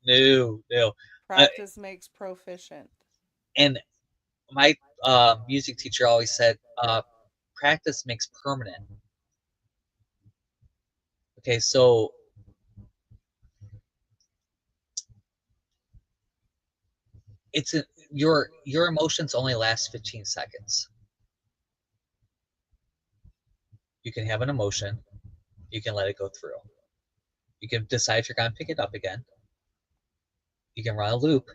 No, no. Uh, Practice makes proficient. and my music teacher always said, practice makes permanent. Okay, so it's your emotions only last 15 seconds. You can have an emotion, you can let it go through. You can decide if you're going to pick it up again. You can run a loop,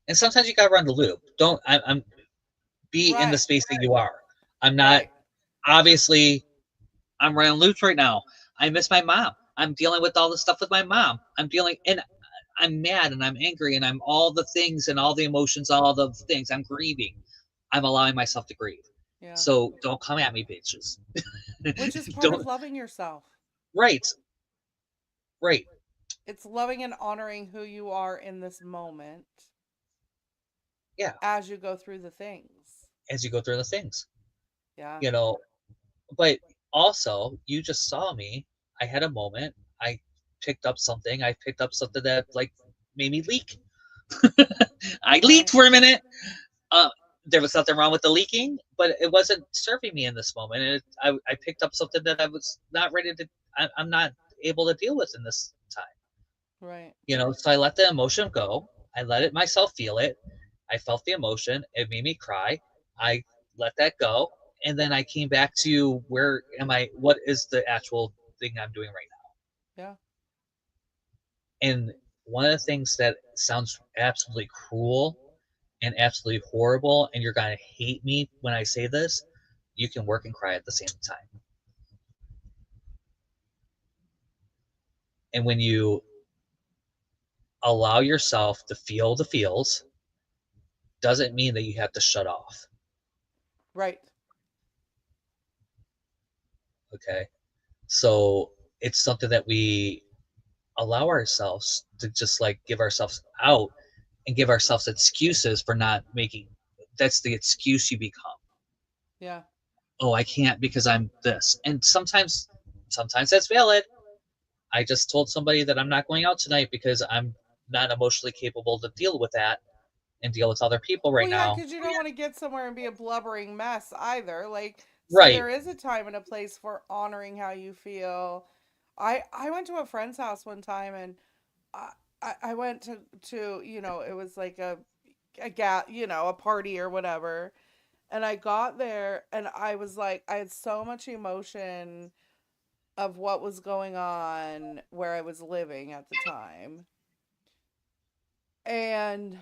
and sometimes you got to run the loop. Don't I'm be in the Right. space that you are. I'm not Right. obviously I'm running loops right now. I miss my mom. I'm dealing with all the stuff with my mom. And I'm mad and I'm angry and I'm all the things and all the emotions, all the things. I'm grieving. I'm allowing myself to grieve. Yeah. So don't come at me, bitches. Which is part of Don't. loving yourself. Right, right. It's loving and honoring who you are in this moment Yeah. as you go through the things. As you go through the things, Yeah. you know. But also, you just saw me. I had a moment. I picked up something. I picked up something that like made me leak. I leaked Right. for a minute. Uh, there was nothing wrong with the leaking, but it wasn't serving me in this moment. I picked up something that I was not ready to. I'm not able to deal with in this time. Right. So I let the emotion go. I let it myself feel it. I felt the emotion. It made me cry. I let that go, and then I came back to where am I? What is the actual thing I'm doing right Yeah. now? And one of the things that sounds absolutely cruel and absolutely horrible, and you're gonna hate me when I say this, you can work and cry at the same time. And when you allow yourself to feel the feels, doesn't mean that you have to shut off. Right. Okay. So it's something that we allow ourselves to just like give ourselves out and give ourselves excuses for not making. That's the excuse you become. Yeah. Oh, I can't because I'm this. And sometimes that's valid. I just told somebody that I'm not going out tonight because I'm not emotionally capable to deal with that and deal with other people Well, right yeah, now. because you don't want to get somewhere and be a blubbering mess either. Like, so Right. there is a time and a place for honoring how you feel. I went to a friend's house one time and I I went to it was like a party or whatever, and I got there and I was like I had so much emotion of what was going on where I was living at the time. And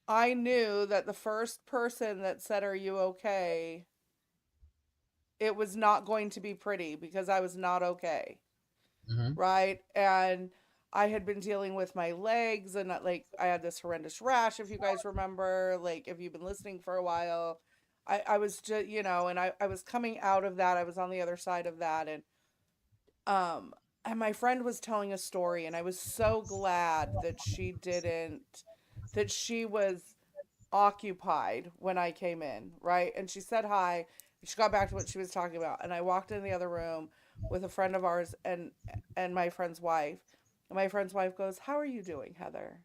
I knew that the first person that said, "Are you okay?" it was not going to be pretty because I was not okay. Mm-hmm. Right? And I had been dealing with my legs and like I had this horrendous rash, if you guys remember, like if you've been listening for a while. I was just, and I was coming out of that. I was on the other side of that. Um, and my friend was telling a story, and I was so glad that she was occupied when I came in, right? And she said hi. She got back to what she was talking about, and I walked in the other room with a friend of ours and my friend's wife. And my friend's wife goes, "How are you doing, Heather?"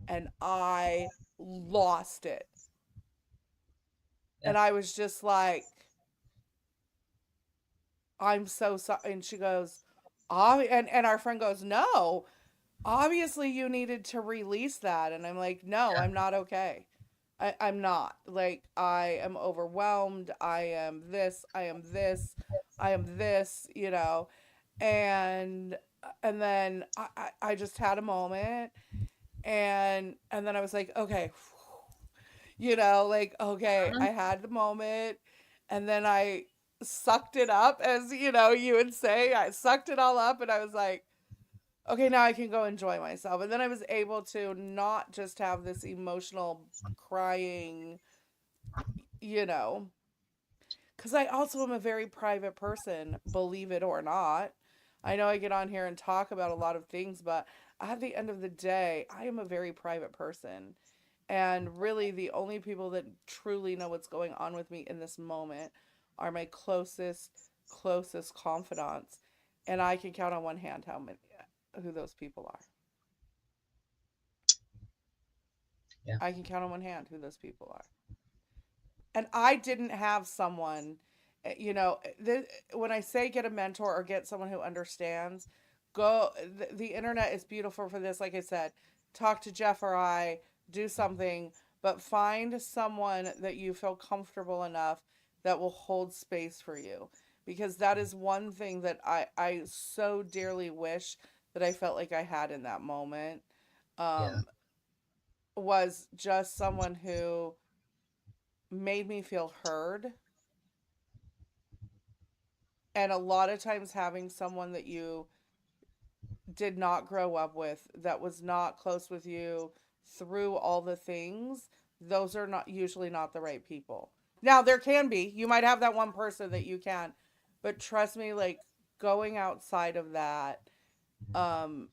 And I lost it. Yeah. And I was just like, "I'm so sorry." And she goes, and our friend goes, "No, obviously you needed to release that." And I'm like, "No, Yeah. I'm not okay. I'm not. Like, I am overwhelmed. I am this. I am this. I am this, And then I just had a moment, and then I was like, okay, like, okay, I had the moment, and then I sucked it up, as you would say. I sucked it all up, and I was like, okay, now I can go enjoy myself. And then I was able to not just have this emotional crying, you know, because I also am a very private person, believe it or not. I know I get on here and talk about a lot of things, but at the end of the day, I am a very private person. And really, the only people that truly know what's going on with me in this moment are my closest confidants. And I can count on one hand who those people are. Yeah. I can count on one hand who those people are. And I didn't have someone, when I say get a mentor or get someone who understands, the internet is beautiful for this. Like I said, talk to Jeff or I, do something, but find someone that you feel comfortable enough that will hold space for you. Because that is one thing that I so dearly wish that I felt like I had in that moment. Yeah. Um, was just someone who made me feel heard. And a lot of times having someone that you did not grow up with, that was not close with you through all the things, those are not usually not the right people. Now there can be, you might have that one person that you can, but trust me, like, going outside of that um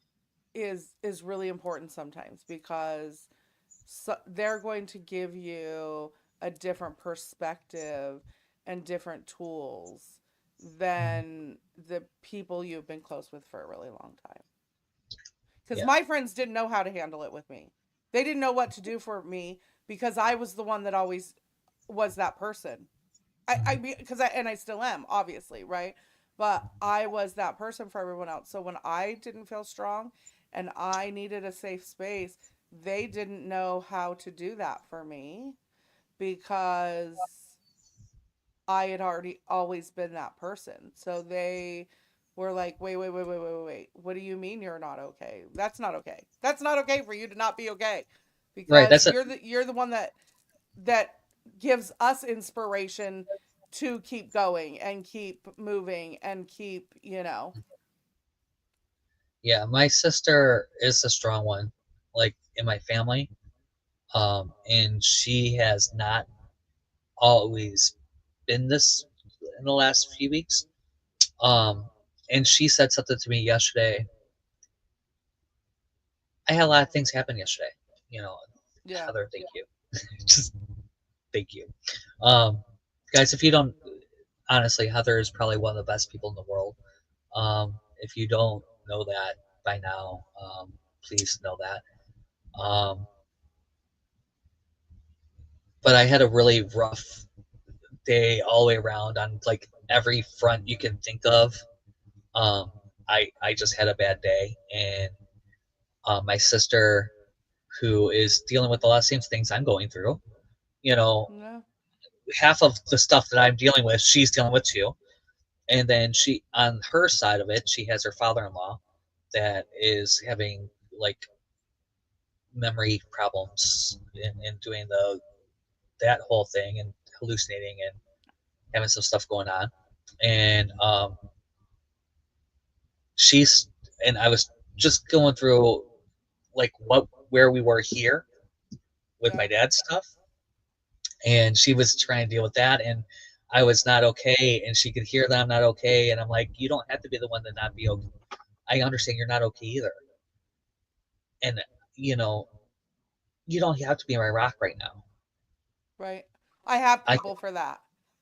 is really important sometimes, because they're going to give you a different perspective and different tools than the people you've been close with for a really long time. Because Yeah. my friends didn't know how to handle it with me. They didn't know what to do for me because I was the one that always was that person. Because I still am, obviously, right? But I was that person for everyone else. So when I didn't feel strong and I needed a safe space, they didn't know how to do that for me because I had already always been that person. So they were like, wait. What do you mean you're not okay? That's not okay. That's not okay for you to not be okay. Right. Because That's a you're the one that gives us inspiration to keep going and keep moving and keep, yeah. My sister is the strong one, like in my family. And she has not always been this in the last few weeks. Um, and she said something to me yesterday. I had a lot of things happen yesterday. You know, yeah. Heather, thank you. Just thank you. Um, guys, if you don't, honestly, Heather is probably one of the best people in the world. If you don't know that by now, please know that. Um, but I had a really rough day all the way around on like every front you can think of. Um, I just had a bad day, and my sister, who is dealing with a lot of same things I'm going through, you know, No. half of the stuff that I'm dealing with, she's dealing with too. And then she, on her side of it, she has her father-in-law that is having like memory problems and doing the that whole thing and hallucinating and having some stuff going on. And she's and I was just going through like what where we were here with Yeah. my dad's stuff, and she was trying to deal with that, and I was not okay, and she could hear that I'm not okay, and I'm like, you don't have to be the one to not be okay. I understand you're not okay either, and you know you don't have to be my rock right now. Right. I have I people for that.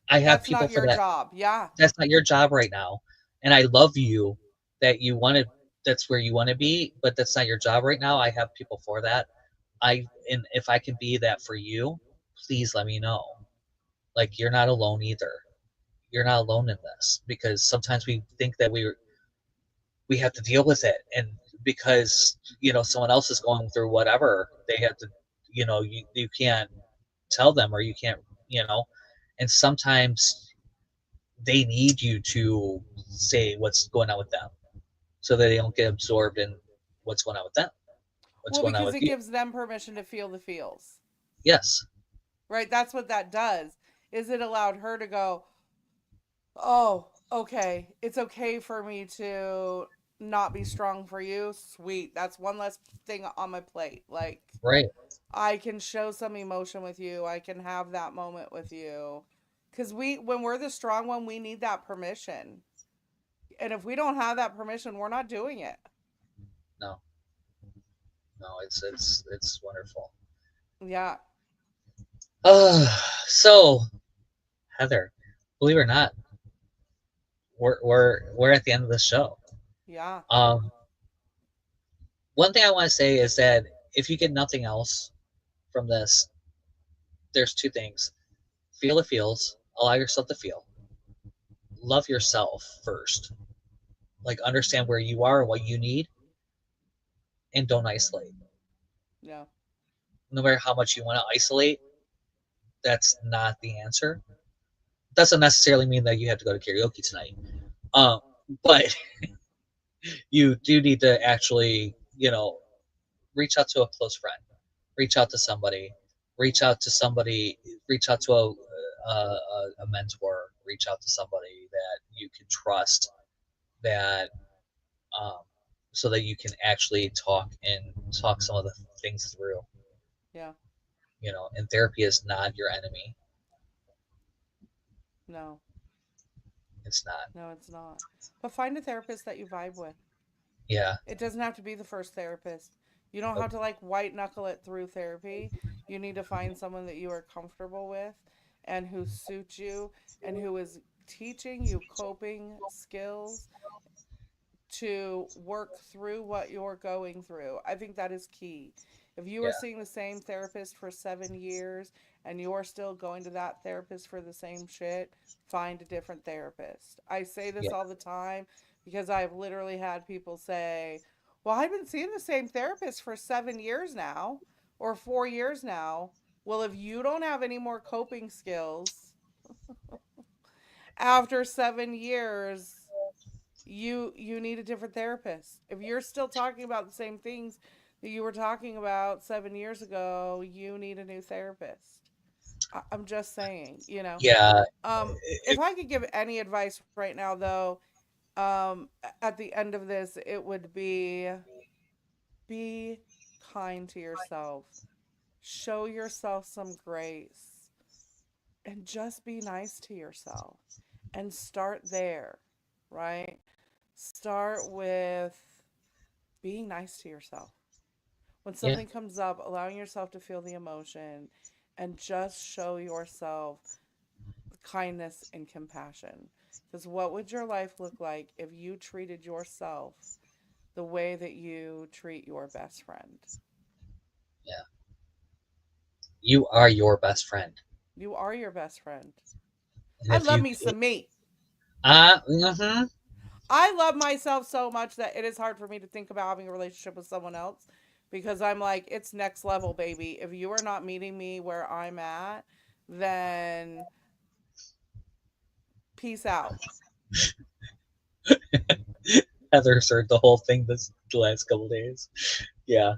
I have That's people not for your that. job. Yeah. That's not your job right now, and I love you that you want to. That's where you want to be, but that's not your job right now. I have people for that. And if I can be that for you, please let me know. Like you're not alone either. You're not alone in this because sometimes we think that we have to deal with it, and because someone else is going through whatever they have to, you can't tell them or you can't, you know, and sometimes they need you to say what's going on with them so that they don't get absorbed in what's going on with them, what's Well, going on because with it you. gives them permission to feel the feels. Yes. Right? That's what that does. Is it allowed her to go, "Oh, okay. It's okay for me to not be strong for you, sweet. That's one less thing on my plate. Like, Right. I can show some emotion with you. I can have that moment with you. Cuz when we're the strong one, we need that permission. And if we don't have that permission, we're not doing it. No, no, it's wonderful. Yeah. So Heather, believe it or not, we're at the end of the show. Yeah. Um, one thing I want to say is that if you get nothing else from this, there's two things: feel the feels, allow yourself to feel, love yourself first, like understand where you are and what you need, and don't isolate. Yeah. No matter how much you want to isolate, that's not the answer. Doesn't necessarily mean that you have to go to karaoke tonight. Um, but you do need to actually, reach out to a close friend, reach out to somebody, reach Mm. out to somebody, reach out to a mentor, reach out to somebody that you can trust, that um, so that you can actually talk some of the things through. Yeah. And therapy is not your enemy. No. It's not. No, it's not. But find a therapist that you vibe with. Yeah. It doesn't have to be the first therapist. You don't Nope. have to like white knuckle it through therapy. You need to find someone that you are comfortable with and who suits you and who is teaching you coping skills to work through what you're going through. I think that is key. If you are Yeah. seeing the same therapist for 7 years and you're still going to that therapist for the same shit, find a different therapist. I say this Yeah. all the time because I've literally had people say, well, I've been seeing the same therapist for 7 years now or 4 years now. Well, if you don't have any more coping skills after 7 years, you need a different therapist. If you're still talking about the same things that you were talking about 7 years ago, you need a new therapist. I'm just saying, Yeah. Um, if I could give any advice right now, though, at the end of this, it would be kind to yourself. Show yourself some grace and just be nice to yourself and start there, right? Start with being nice to yourself. When Yeah. something comes up, allowing yourself to feel the emotion and just show yourself kindness and compassion. Because what would your life look like if you treated yourself the way that you treat your best friend? Yeah. You are your best friend. You are your best friend. And I if love you me some me. mm-hmm. I love myself so much that it is hard for me to think about having a relationship with someone else because I'm like, it's next level, baby. If you are not meeting me where I'm at, then peace out. Heather's heard the whole thing the last couple days. Yeah.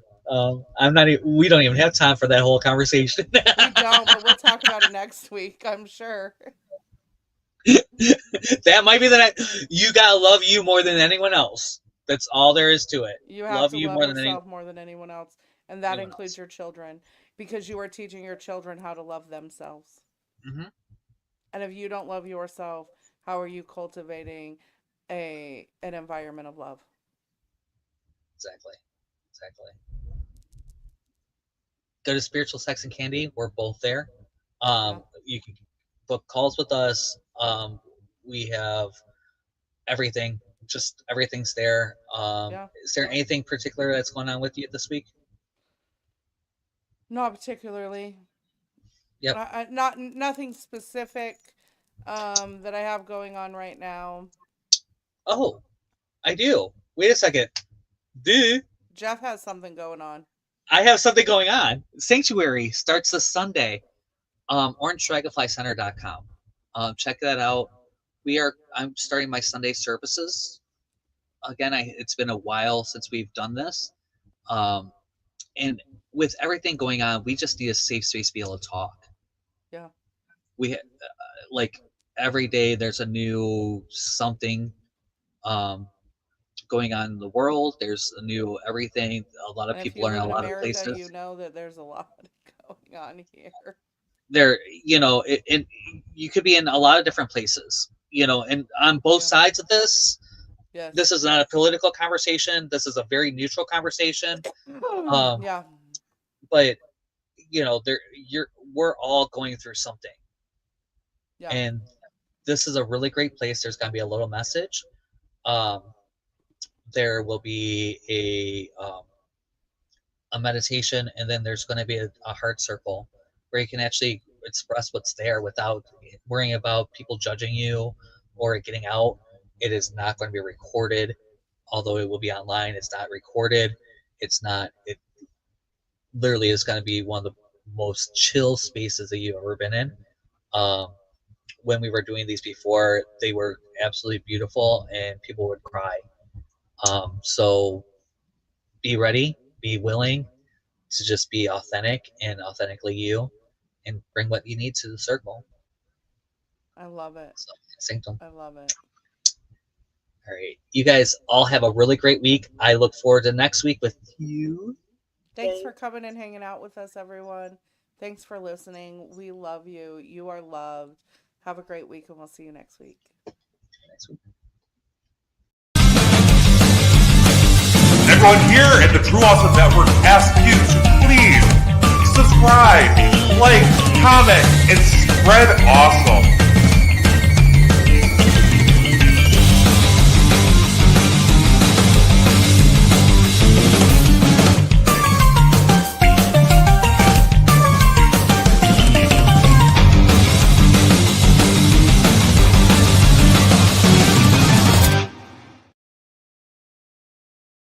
I'm not. We don't even have time for that whole conversation. We don't, but we'll talk about it next week, I'm sure. That might be the next. You gotta love you more than anyone else. That's all there is to it. You have Love to you love more than yourself more than anyone else, and that anyone includes else. your children because you are teaching your children how to love themselves. Hmm. And if you don't love yourself, how are you cultivating an environment of love? Exactly. Exactly. Go to Spiritual Sex and Candy. We're both there. Yeah. You can book calls with us. We have everything. Just everything's there. Yeah. Is there anything particular that's going on with you this week? Not particularly. Yep. Not nothing specific that I have going on right now. Oh, I do. Wait a second. Duh. Jeff has something going on. I have something going on. Sanctuary starts this Sunday. OrangeDragonflyCenter.com. Check that out. I'm starting my Sunday services again. It's been a while since we've done this. Um, and with everything going on, we just need a safe space to be able to talk. Yeah. We like every day there's a new something. Um, going on in the world. There's a new everything. A lot of And if people you are in live a in lot of America, places. you know that there's a lot going on here. There, you could be in a lot of different places, and on both sides of this. Yes. This is not a political conversation. This is a very neutral conversation. Yeah. But we're all going through something. Yeah. And this is a really great place. There's going to be a little message. There will be a meditation, and then there's going to be a heart circle where you can actually express what's there without worrying about people judging you or it getting out. It is not going to be recorded, although it will be online. It's not recorded. It literally is going to be one of the most chill spaces that you've ever been in. When we were doing these before, they were absolutely beautiful and people would cry. So be ready, be willing to just be authentic and authentically you, and bring what you need to the circle. I love it. So, sanctum. I love it. All right. You guys all have a really great week. I look forward to next week with you. Thanks for coming and hanging out with us, everyone. Thanks for listening. We love you. You are loved. Have a great week, and we'll see you next week. Everyone here at the True Awesome Network asks you to please subscribe, like, comment, and spread awesome.